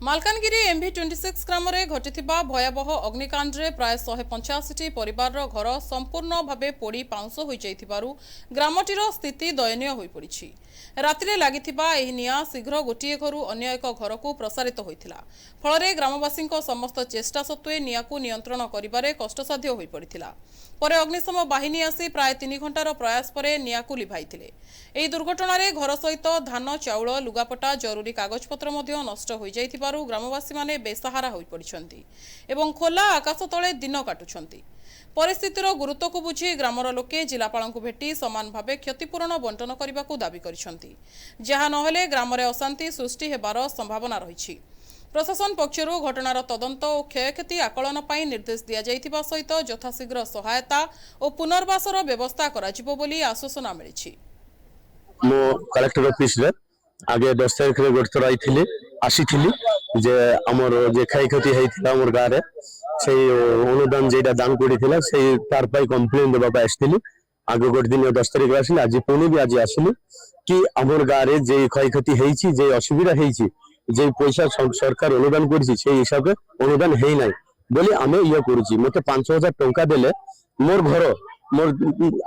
Malkangiri MV26 ग्राम घटिथिबा भयावह अग्निकांडरे प्राय 185 परिवार घर संपूर्ण भावे पोड़ी पाउंस हो जाइथिबारु ग्रामटीर स्थिति दयनीय होई पड़िछि। रातिरे लागिथिबा एही निया शीघ्र गोटिए घरु अन्य एक घरकु प्रसारित होइथिला। फलरे ग्रामवासींको समस्त चेष्टा सत्वे नियाकु नियंत्रण करिबारे कष्टसाध्य होई पड़िथिला। परे अग्निशम बाहिनी आसी प्राय 3 घंटार प्रयास परे नियाकु लिभाइथिले। एही दुर्घटनारे घर सहित धान चाउल लुगापटा जरूरी कागजपत्र मध्य नष्ट होई जाइथिबारु ग्रामवासी माने बेसहारा होई पड़िछन्ति एवं खोला आकाश तले दिन काटुछन्ति। परिस्थितिर गुरुत्व को बुझी ग्रामर लोके जिलापालଙ୍କୁ भेटी समान भावे क्षतिपूरण बंटन करबाकू दाबी करिसन्ति। जहा नहेले ग्रामरे अशांति सृष्टि हेबार संभावना रहिछि। प्रशासन पक्षरु घटनार तदंत और क्षयक्षति आकलन पाई निर्देश दिया जाइथिबा सहित यथाशीघ्र सहायता और पुनर्वासर व्यवस्था कराजिबो बोली आश्वासन मिलिछि। मो कलेक्टर ऑफिस रे आगे 10 तारिख रे गोटतर आइथिले आसीथिली जे हमर जे क्षयक्षति हेइथिला हमर गारे से अनुदान जेटा दान पड़ीथिला से तार पाई कंप्लेन देबा पाई आसीथिली। आगे गोट दिन 10 तारिख आसिले आज पुणी भी आज आसिले कि हमर गारे जे क्षयक्षति हेइछि जे असुविधा हेइछि जे पैसा सरकार अनुदान करछि से हिसाब रे अनुदान हेइ नै बोली आमे इया करूछि। मते 5000 टंका देले मोर घर मोर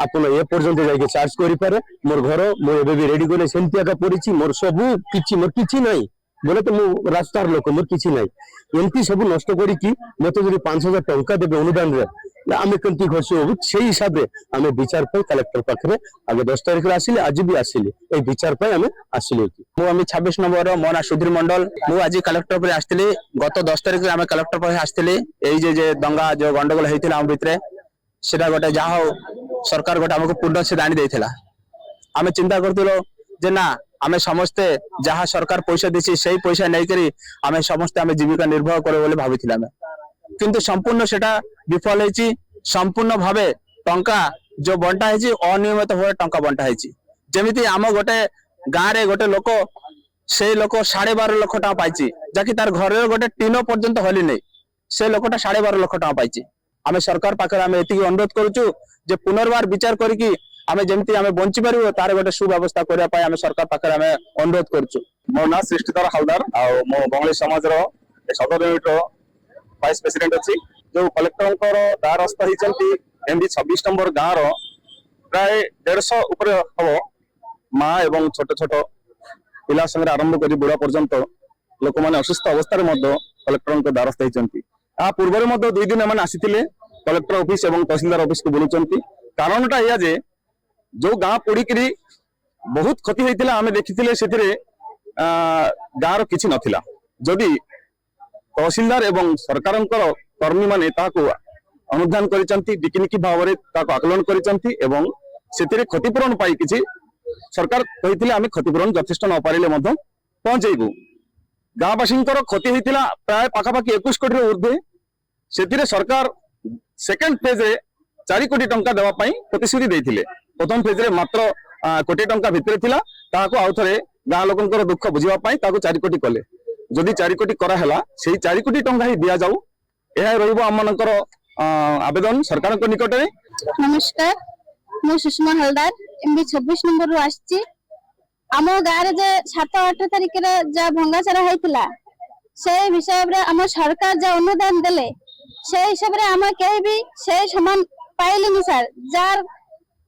आपन ए पर्यंत जाके चार्ज करि पारे मोर घर मो एबे भी रेडी कोले सेंतिया का पड़िछि मोर सब किछि मोर किछि नै बोले तो मु रास्तार लोक मोर किछि नै एंती सब नष्ट करी कि मते जदि 5000 टंका देबे अनुदान रे आमे कंती खर्च हो सेही हिसाब रे आमे विचार पे कलेक्टर पाखरे आगे 10 तारिख रे आसिले आज भी आसिले ए विचार पे आमे आसिले मु आमे 26 नंबर मोना सुधीर मंडल मु आज कलेक्टर पर आस्थिले गत 10 तारिख रे आमे कलेक्टर पर आस्थिले एई जे दंगा जो गंडगोल हेतिला हम भितरे सेटा गोटे जहा सरकार गोटे हमको पुण्य से दाणी देथिला। आमे चिंता करथिलो जे ना आमे समस्ते जहा सरकार पैसा देछि सेही पैसा नै करी आमे समस्ते आमे जीविका निर्वाह करे बोले भाबिथिला आमे किंतु संपूर्ण सेटा विफल हेछि। संपूर्ण भावे टंका जो बंटा हेछि अनियमित भावे टंका बंटा हेछि। जेमिति आम गोटे गाँ रे गोटे लोक से लोक 12.5 लाख टका पाइछि जाकि तार घर रे गोटे टीनो पर्यंत होली नै से लोकटा 12.5 लाख टका पाइछि। आमे सरकार पाखरे आमे एतिकी अनुरोध करूछु जे पुनर्बार विचार करिकि आमे जेमति आमे बंची पारिबो तार गोटे सुव्यवस्था करिया पाई आमे सरकार पाखरे आमे अनुरोध करूछु। मो ना सृष्टिधर हालदार आ मो बंगली समाज रो सदर यूनिट रो वाइस प्रेसिडेंट अछि जो कलेक्टर को द्वारस्थ हिचंती MV 26 नंबर गाँ रो प्राय 150 ऊपर हबो माँ एवं छोट छोट पिला संगे आरंभ करी बुढ़ा पर्यंत लोक माने असुस्थ अवस्था रे मध्य कलेक्टर को द्वारस्थ हिचंती। आ पूर्व रे मध्य 2 दिन एमान आसीथिले कलेक्टर ऑफिस एवं तहसीलदार ऑफिस को बोलुचंती। कारणटा या जे जो गाँ पोड़िकी बहुत क्षति होता आम देखी से गाँव किसी नथिला जदि तहसीलदार एवं सरकार कर्मी माने अनुधान करिकनिकी भाव में आकलन कर क्षतिपूरण पाई किसी सरकार कही आम क्षतिपूरण यथेष्ट न पारे पहुंचेबू। गाँववासी क्षति होता प्राय पाखापाखि 21 कोटी ऊर्ध्वे से सरकार सेकेंड फेज रे 4 कोटी टंका देवाई प्रतिश्रुति देते। प्रथम फेज रे मात्र कोटी टंका भितर थिला ताको आउ थरे गाँ लोकंकर दुख बुझिबा पई ताको 4 कोटी कले जदि 4 कोटी करा हला सेही 4 कोटी टंका ही दिया जाऊ एहा रहिबो हमनकर आवेदन सरकार को निकट रे। नमस्कार मु सुषमा हलदार MV 26 नंबर रु आछि। हम गारे जे 7-8 तारिख रे जा भंगाचरा हेतिला से विषय रे हम सरकार जे अनुदान देले से हिसाब रे हम केही भी से समान पाइलिनी सर जार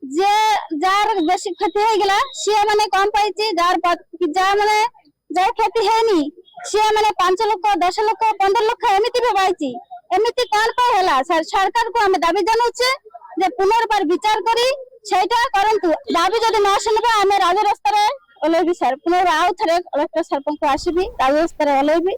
जे जार बेसी क्षति हो गला से माने कम पाइछि जार जा माने जे क्षति हेनी से माने 5 लाख 10 लाख 15 लाख एमिति भी पाइछि एमिति कोन पय हला सर सरकार को हम दाबी जानुछे जे पुनर्बार विचार करी सेटा करंतु दाबी जदि न सुनबा हम राज रास्ता रे ओलेबी सर पुनर्बार आउ थरे कलेक्टर सरपंच को आसीबी राज रास्ता रे ओलेबी।